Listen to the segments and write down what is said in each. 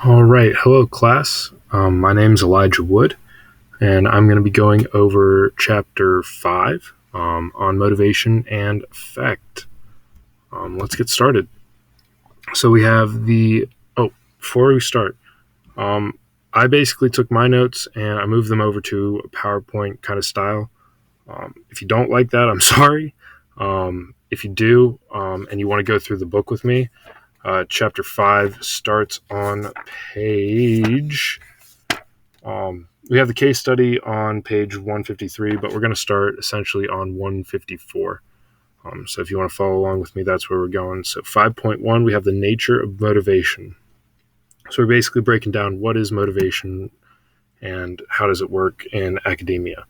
All right. Hello, class. My name's Elijah Wood, and I'm going to be going over Chapter 5 on motivation and effect. Let's get started. So we have before we start, um, I basically took my notes and I moved them over to a PowerPoint kind of style. If you don't like that, I'm sorry. If you do, and you want to go through the book with me, Chapter 5 starts on page. We have the case study on page 153, but we're going to start essentially on 154. So if you want to follow along with me, that's where we're going. So 5.1, we have the nature of motivation. So we're basically breaking down what is motivation and how does it work in academia.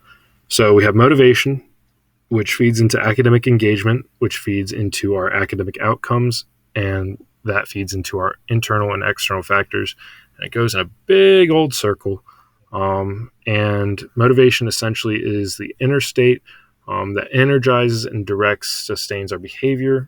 So we have motivation, which feeds into academic engagement, which feeds into our academic outcomes, and that feeds into our internal and external factors. And it goes in a big old circle. And motivation essentially is the inner state that energizes and directs, sustains our behavior.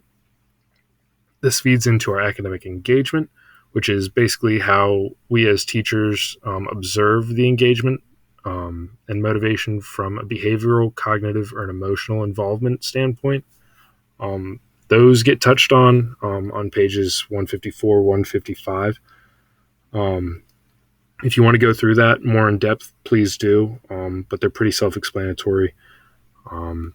This feeds into our academic engagement, which is basically how we as teachers observe the engagement and motivation from a behavioral, cognitive, or an emotional involvement standpoint. Those get touched on pages 154, 155. If you want to go through that more in depth, please do. But they're pretty self-explanatory,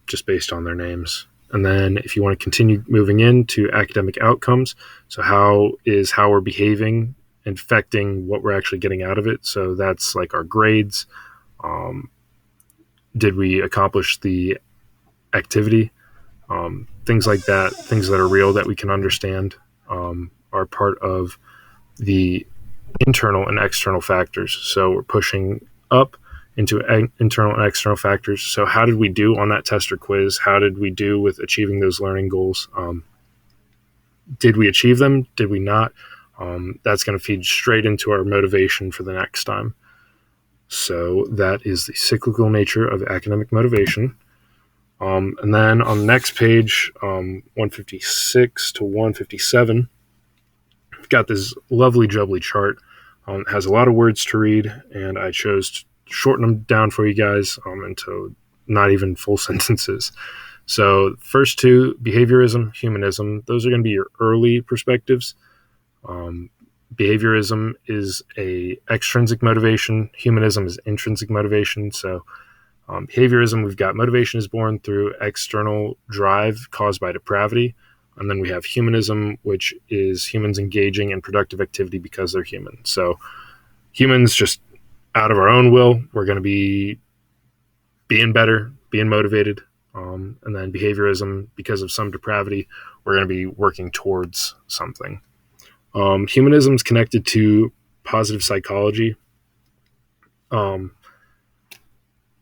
just based on their names. And then if you want to continue moving into academic outcomes, so how we're behaving affecting what we're actually getting out of it. So that's like our grades. Did we accomplish the activity? Things like that, things that are real that we can understand, are part of the internal and external factors. So we're pushing up into internal and external factors. So how did we do on that test or quiz? How did we do with achieving those learning goals? Did we achieve them? Did we not? That's going to feed straight into our motivation for the next time. So that is the cyclical nature of academic motivation. And then on the next page, 156 to 157, we've got this lovely jubbly chart. It has a lot of words to read, and I chose to shorten them down for you guys into not even full sentences. So first two, behaviorism, humanism, those are going to be your early perspectives. Behaviorism is a extrinsic motivation. Humanism is intrinsic motivation. So behaviorism, we've got motivation is born through external drive caused by depravity. And then we have humanism, which is humans engaging in productive activity because they're human. So humans just out of our own will, we're going to be being better, being motivated. And then behaviorism, because of some depravity, we're going to be working towards something. Humanism is connected to positive psychology.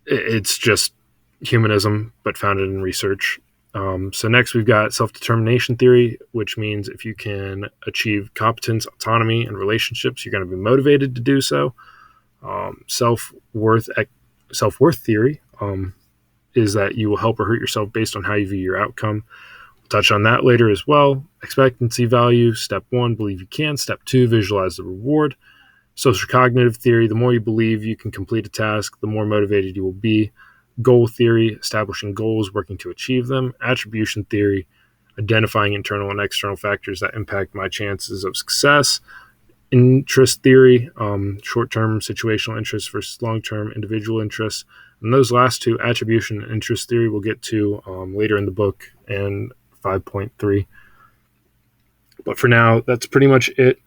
It's just humanism, but founded in research. So next we've got self-determination theory, which means if you can achieve competence, autonomy, and relationships, you're going to be motivated to do so. Self-worth theory is that you will help or hurt yourself based on how you view your outcome. We'll touch on that later as well. Expectancy value, step 1, believe you can. Step 2, visualize the reward. Social cognitive theory, the more you believe you can complete a task, the more motivated you will be. Goal theory, establishing goals, working to achieve them. Attribution theory, identifying internal and external factors that impact my chances of success. Interest theory, short-term situational interests versus long-term individual interests. And those last two, attribution and interest theory, we'll get to later in the book and 5.3. But for now, that's pretty much it.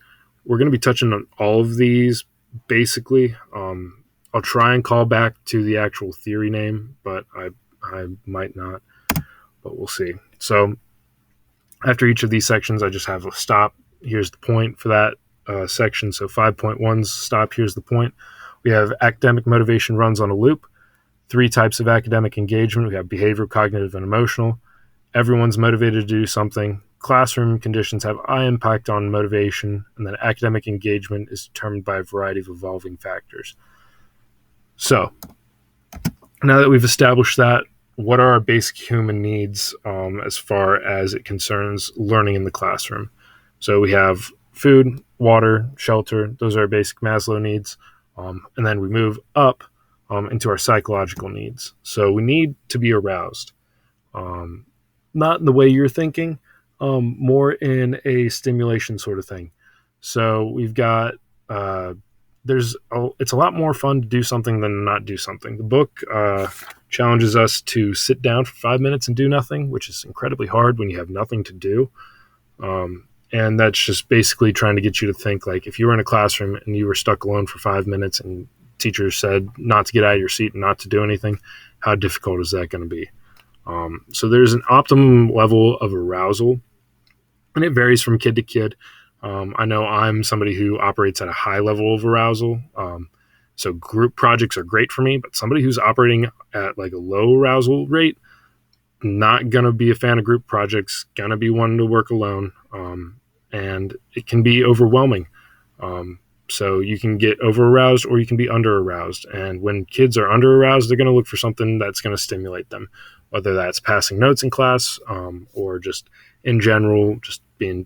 We're going to be touching on all of these basically. I'll try and call back to the actual theory name, but I might not, but we'll see. So after each of these sections, I just have a stop. Here's the point for that section. So 5.1's stop, here's the point. We have academic motivation runs on a loop. 3 types of academic engagement. We have behavioral, cognitive, and emotional. Everyone's motivated to do something. Classroom conditions have high impact on motivation, and then academic engagement is determined by a variety of evolving factors. So now that we've established that, what are our basic human needs as far as it concerns learning in the classroom? So we have food, water, shelter. Those are our basic Maslow needs. And then we move up into our psychological needs. So we need to be aroused, not in the way you're thinking, more in a stimulation sort of thing. So we've got it's a lot more fun to do something than not do something. The book challenges us to sit down for 5 minutes and do nothing, which is incredibly hard when you have nothing to do. And that's just basically trying to get you to think, like, if you were in a classroom and you were stuck alone for 5 minutes and teacher said not to get out of your seat and not to do anything, how difficult is that going to be? So there's an optimum level of arousal, and it varies from kid to kid. I know I'm somebody who operates at a high level of arousal. So group projects are great for me, but somebody who's operating at like a low arousal rate, not going to be a fan of group projects, going to be wanting to work alone. And it can be overwhelming. So you can get over-aroused or you can be under-aroused. And when kids are under-aroused, they're going to look for something that's going to stimulate them, whether that's passing notes in class or just in general, just being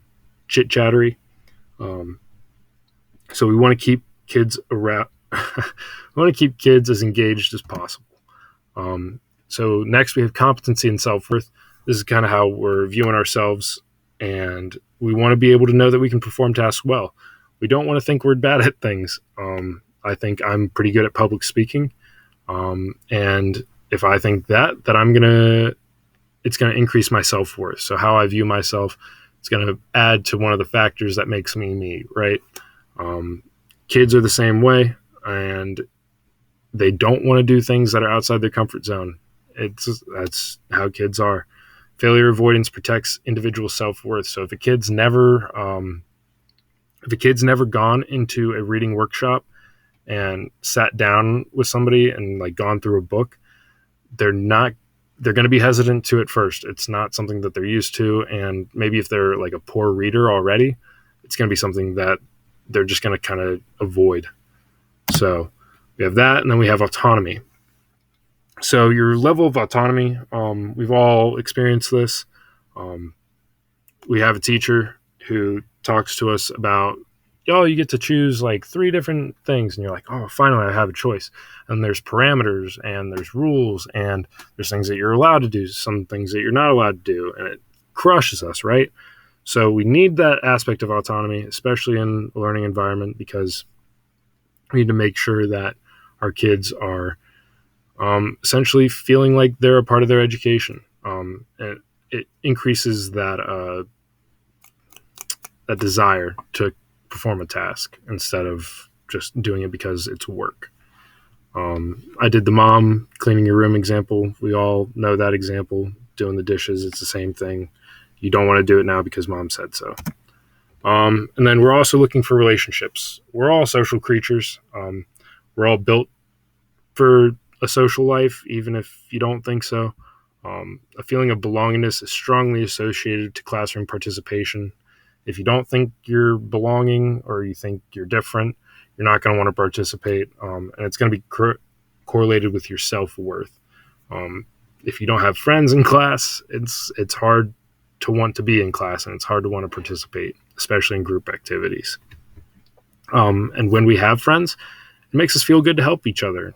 chit-chattery. So we want to keep kids around. We want to keep kids as engaged as possible. So next we have competency and self-worth. This is kind of how we're viewing ourselves, and we want to be able to know that we can perform tasks well. We don't want to think we're bad at things. I think I'm pretty good at public speaking. And if I think that it's going to increase my self-worth. So how I view myself, it's going to add to one of the factors that makes me me, right? Kids are the same way, and they don't want to do things that are outside their comfort zone. That's how kids are. Failure avoidance protects individual self-worth. So if a kid's never gone into a reading workshop and sat down with somebody and like gone through a book, they're going to be hesitant to it first. It's not something that they're used to. And maybe if they're like a poor reader already, it's going to be something that they're just going to kind of avoid. So we have that. And then we have autonomy. So your level of autonomy, we've all experienced this. We have a teacher who talks to us about, you get to choose like 3 different things. And you're like, oh, finally I have a choice. And there's parameters and there's rules and there's things that you're allowed to do, some things that you're not allowed to do. And it crushes us, right? So we need that aspect of autonomy, especially in a learning environment, because we need to make sure that our kids are essentially feeling like they're a part of their education. And it increases that desire to perform a task instead of just doing it because it's work. I did the mom cleaning your room example. We all know that example. Doing the dishes, it's the same thing. You don't want to do it now because mom said so. And then we're also looking for relationships. We're all social creatures. We're all built for a social life, even if you don't think so. A feeling of belongingness is strongly associated to classroom participation. If you don't think you're belonging or you think you're different, you're not going to want to participate, and it's going to be correlated with your self-worth. If you don't have friends in class, it's hard to want to be in class, and it's hard to want to participate, especially in group activities. And when we have friends, it makes us feel good to help each other.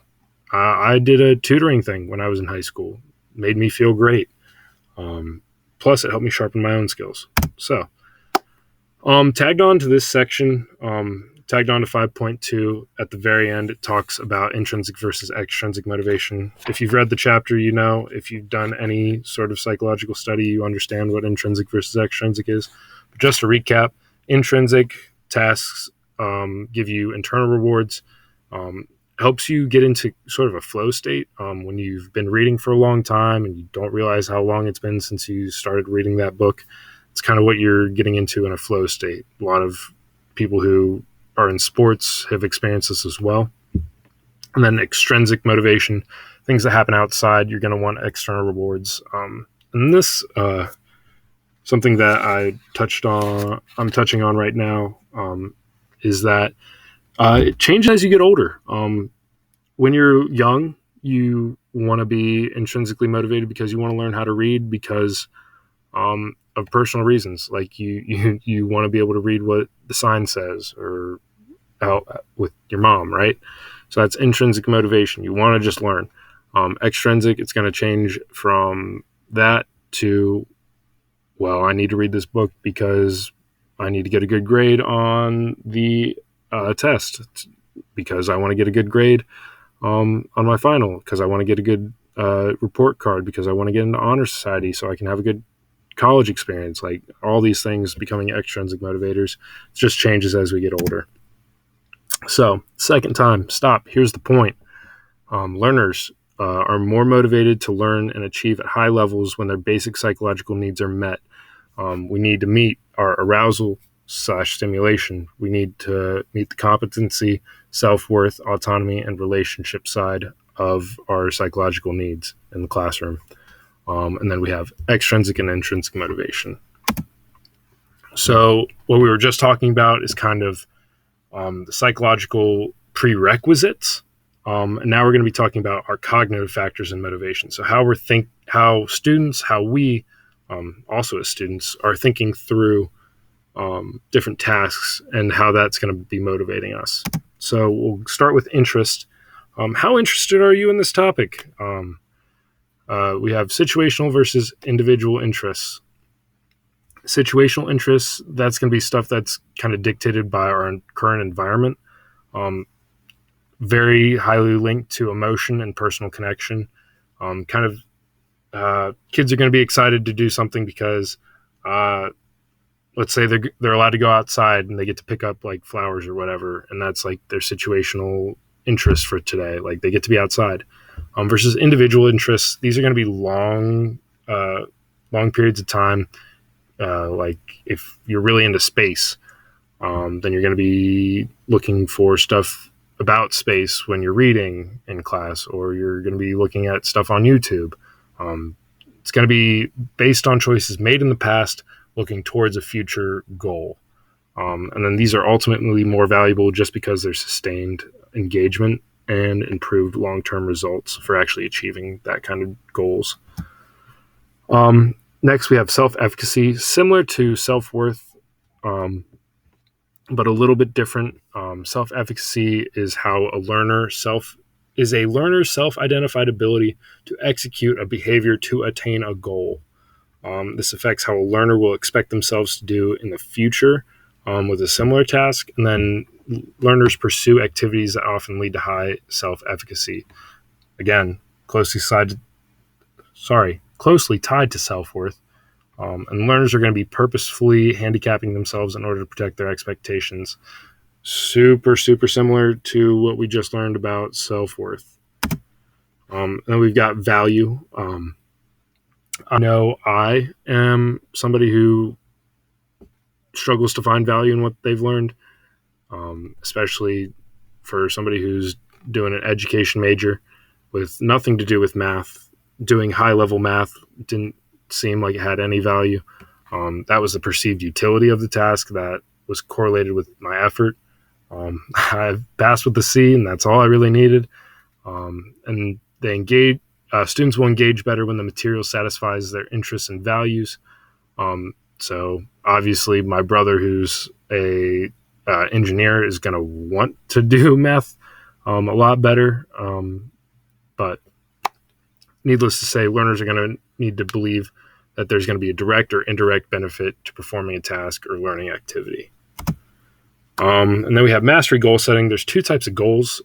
I did a tutoring thing when I was in high school. It made me feel great. Plus, it helped me sharpen my own skills. So, tagged on to this section, tagged on to 5.2, at the very end, it talks about intrinsic versus extrinsic motivation. If you've read the chapter, you know. If you've done any sort of psychological study, you understand what intrinsic versus extrinsic is. But just to recap, intrinsic tasks give you internal rewards, helps you get into sort of a flow state when you've been reading for a long time and you don't realize how long it's been since you started reading that book. It's kind of what you're getting into in a flow state. A lot of people who are in sports have experienced this as well. And then extrinsic motivation, things that happen outside, you're going to want external rewards. And this, something that I'm touching on right now, is that it changes as you get older. When you're young, you want to be intrinsically motivated because you want to learn how to read, because of personal reasons, like you want to be able to read what the sign says, or out with your mom, right? So that's intrinsic motivation. You want to just learn. Extrinsic, it's going to change from that to, well, I need to read this book because I need to get a good grade on the test, because I want to get a good grade on my final, because I want to get a good report card, because I want to get into honor society so I can have a good college experience. Like, all these things becoming extrinsic motivators. It just changes as we get older. So, second time, stop. Here's the point. Learners are more motivated to learn and achieve at high levels when their basic psychological needs are met. We need to meet our arousal/stimulation. We need to meet the competency, self-worth, autonomy, and relationship side of our psychological needs in the classroom. And then we have extrinsic and intrinsic motivation. So what we were just talking about is kind of the psychological prerequisites. And now we're going to be talking about our cognitive factors in motivation. So how we also as students are thinking through different tasks and how that's going to be motivating us. So we'll start with interest. How interested are you in this topic? We have situational versus individual interests. Situational interests, that's going to be stuff that's kind of dictated by our current environment. Very highly linked to emotion and personal connection. Kids are going to be excited to do something because, let's say they're allowed to go outside and they get to pick up like flowers or whatever, and that's like their situational interest for today. Like, they get to be outside. Versus individual interests, these are going to be long periods of time. Like, if you're really into space, then you're going to be looking for stuff about space when you're reading in class, or you're going to be looking at stuff on YouTube. It's going to be based on choices made in the past, looking towards a future goal. And then these are ultimately more valuable just because they're sustained engagement and improved long-term results for actually achieving that kind of goals. Next, we have self-efficacy, similar to self-worth, but a little bit different. Self-efficacy is how a learner's self-identified ability to execute a behavior to attain a goal. This affects how a learner will expect themselves to do in the future with a similar task, and then learners pursue activities that often lead to high self-efficacy. Again, closely tied to self-worth. And learners are going to be purposefully handicapping themselves in order to protect their expectations. Super, super similar to what we just learned about self-worth. And then we've got value. I know I am somebody who struggles to find value in what they've learned, especially for somebody who's doing an education major with nothing to do with math. Doing high-level math didn't seem like it had any value. That was the perceived utility of the task that was correlated with my effort. I passed with the C, and that's all I really needed. And students will engage better when the material satisfies their interests and values. So obviously my brother, who's a engineer, is going to want to do math a lot better. But needless to say, learners are going to need to believe that there's going to be a direct or indirect benefit to performing a task or learning activity. And then we have mastery goal setting. There's two types of goals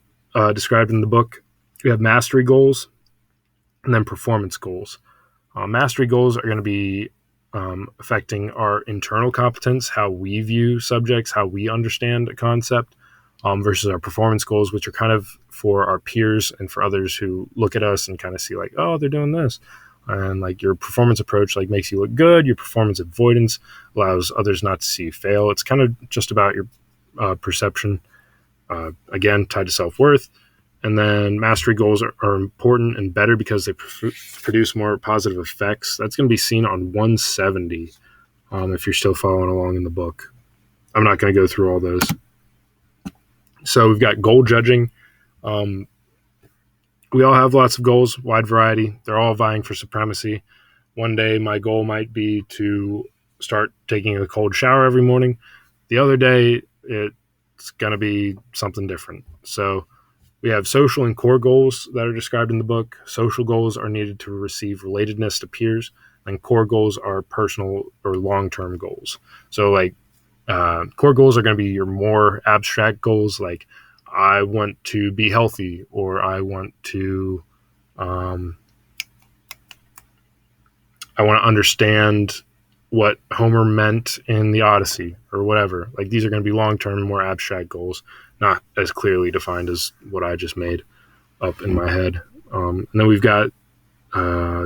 described in the book. We have mastery goals and then performance goals. Mastery goals are going to be affecting our internal competence, how we view subjects, how we understand a concept, versus our performance goals, which are kind of for our peers and for others who look at us and kind of see like, oh, they're doing this. And like, your performance approach like makes you look good. Your performance avoidance allows others not to see you fail. It's kind of just about your perception, again, tied to self-worth. And then mastery goals are important and better because they produce more positive effects. That's going to be seen on 170 if you're still following along in the book. I'm not going to go through all those. So we've got goal judging. We all have lots of goals, wide variety. They're all vying for supremacy. One day my goal might be to start taking a cold shower every morning. The other day, it's going to be something different. So we have social and core goals that are described in the book. Social goals are needed to receive relatedness to peers, and core goals are personal or long-term goals. So like core goals are going to be your more abstract goals, like I want to be healthy, or I want to understand what Homer meant in the Odyssey or whatever. Like these are going to be long-term, more abstract goals, not as clearly defined as what I just made up in my head. And then we've got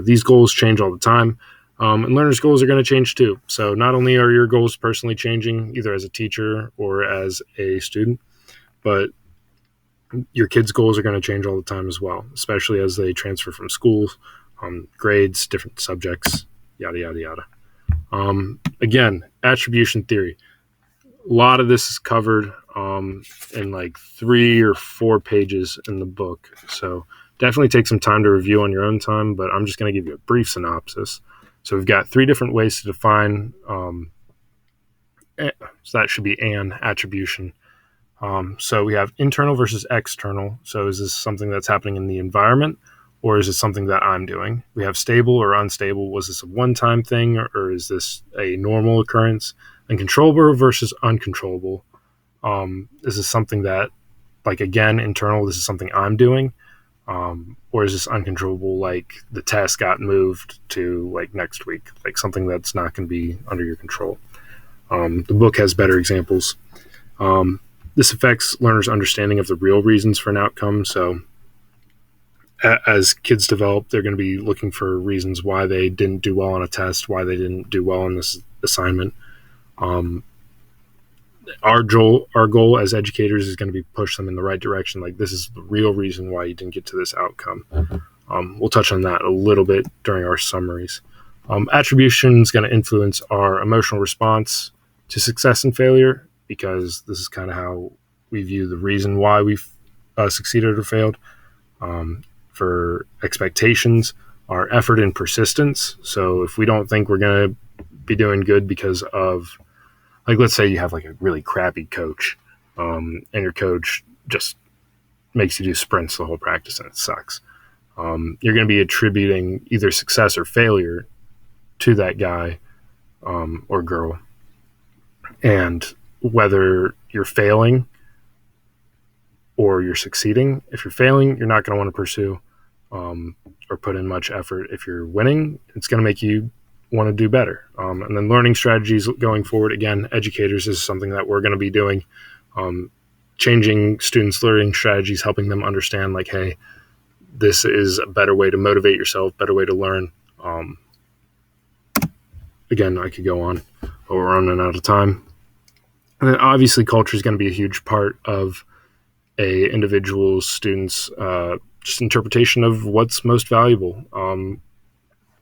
these goals change all the time. And learners' goals are going to change too. So not only are your goals personally changing, either as a teacher or as a student, but your kids' goals are going to change all the time as well, especially as they transfer from schools, grades, different subjects, yada, yada, yada. Again, attribution theory. A lot of this is covered in like 3 or 4 pages in the book. So definitely take some time to review on your own time, but I'm just going to give you a brief synopsis. So we've got 3 different ways to define, so that should be an attribution. So we have internal versus external. So is this something that's happening in the environment, or is it something that I'm doing? We have stable or unstable. Was this a one-time thing, or is this a normal occurrence? And controllable versus uncontrollable. Is this something that, like, again, internal, this is something I'm doing? Or is this uncontrollable, like the test got moved to like next week, like something that's not going to be under your control? The book has better examples. This affects learners' understanding of the real reasons for an outcome. So as kids develop, they're going to be looking for reasons why they didn't do well on a test, why they didn't do well on this assignment. Our goal as educators is going to be push them in the right direction. Like, this is the real reason why you didn't get to this outcome. We'll touch on that a little bit during our summaries. Attribution is going to influence our emotional response to success and failure, because this is kind of how we view the reason why we've succeeded or failed. For expectations, our effort and persistence. So if we don't think we're going to be doing good because of, like, let's say you have like a really crappy coach, and your coach just makes you do sprints the whole practice and it sucks. You're going to be attributing either success or failure to that guy or girl. And whether you're failing or you're succeeding, if you're failing, you're not going to want to pursue or put in much effort. If you're winning, it's going to make you want to do better. And then learning strategies going forward. Again, educators is something that we're going to be doing, changing students' learning strategies, helping them understand, like, hey, this is a better way to motivate yourself, better way to learn. Again, I could go on, but we're running out of time. And then obviously culture is going to be a huge part of a individual's student's just interpretation of what's most valuable.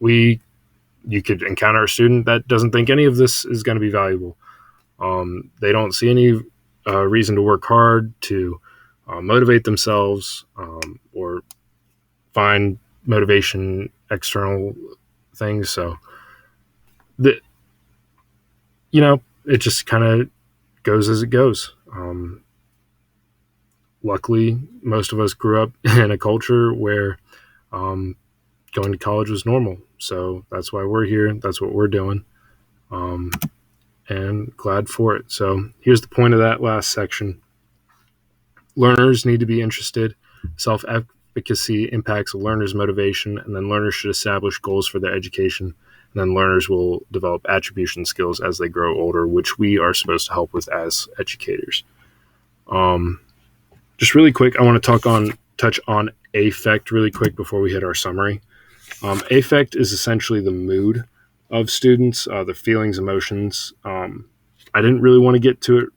You could encounter a student that doesn't think any of this is going to be valuable. They don't see any reason to work hard, to motivate themselves, or find motivation external things. So it just kind of goes as it goes. Luckily, most of us grew up in a culture where going to college was normal. So that's why we're here. That's what we're doing. And glad for it. So here's the point of that last section. Learners need to be interested. Self-efficacy impacts a learner's motivation, and then learners should establish goals for their education. And then learners will develop attribution skills as they grow older, which we are supposed to help with as educators. Just really quick, I want to touch on affect really quick before we hit our summary. Affect is essentially the mood of students, their feelings, emotions. I didn't really want to get to it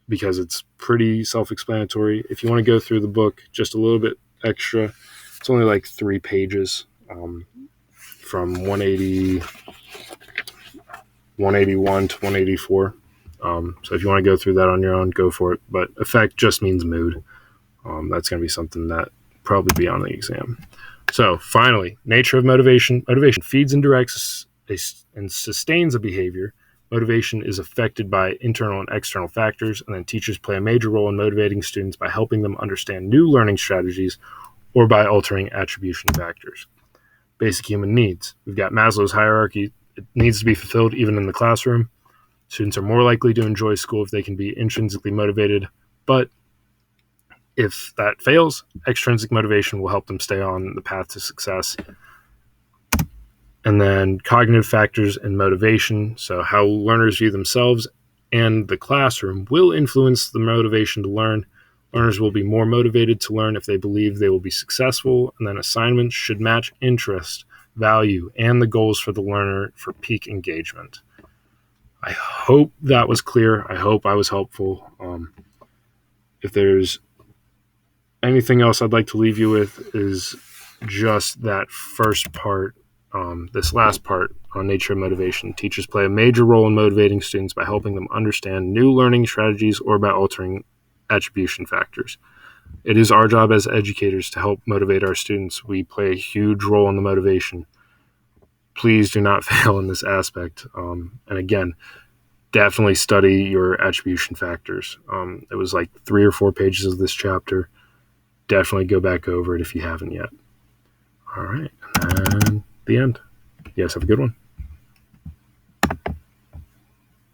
because it's pretty self-explanatory. If you want to go through the book just a little bit extra, it's only like 3 pages from 181 to 184. So if you want to go through that on your own, go for it. But affect just means mood. That's going to be something that probably be on the exam. So finally, nature of motivation. Motivation feeds and directs and sustains a behavior, motivation is affected by internal and external factors, and then teachers play a major role in motivating students by helping them understand new learning strategies or by altering attribution factors. Basic human needs. We've got Maslow's hierarchy. It needs to be fulfilled even in the classroom. Students are more likely to enjoy school if they can be intrinsically motivated, but if that fails, extrinsic motivation will help them stay on the path to success. And then cognitive factors and motivation. So how learners view themselves and the classroom will influence the motivation to learn. Learners will be more motivated to learn if they believe they will be successful, and then assignments should match interest, value, and the goals for the learner for peak engagement. I hope that was clear. I hope I was helpful. If there's anything else I'd like to leave you with is just that first part, this last part on nature of motivation. Teachers play a major role in motivating students by helping them understand new learning strategies or by altering attribution factors. It is our job as educators to help motivate our students. We play a huge role in the motivation. Please do not fail in this aspect. And again, definitely study your attribution factors. It was like 3 or 4 pages of this chapter. Definitely go back over it if you haven't yet. All right. And the end. You guys have a good one.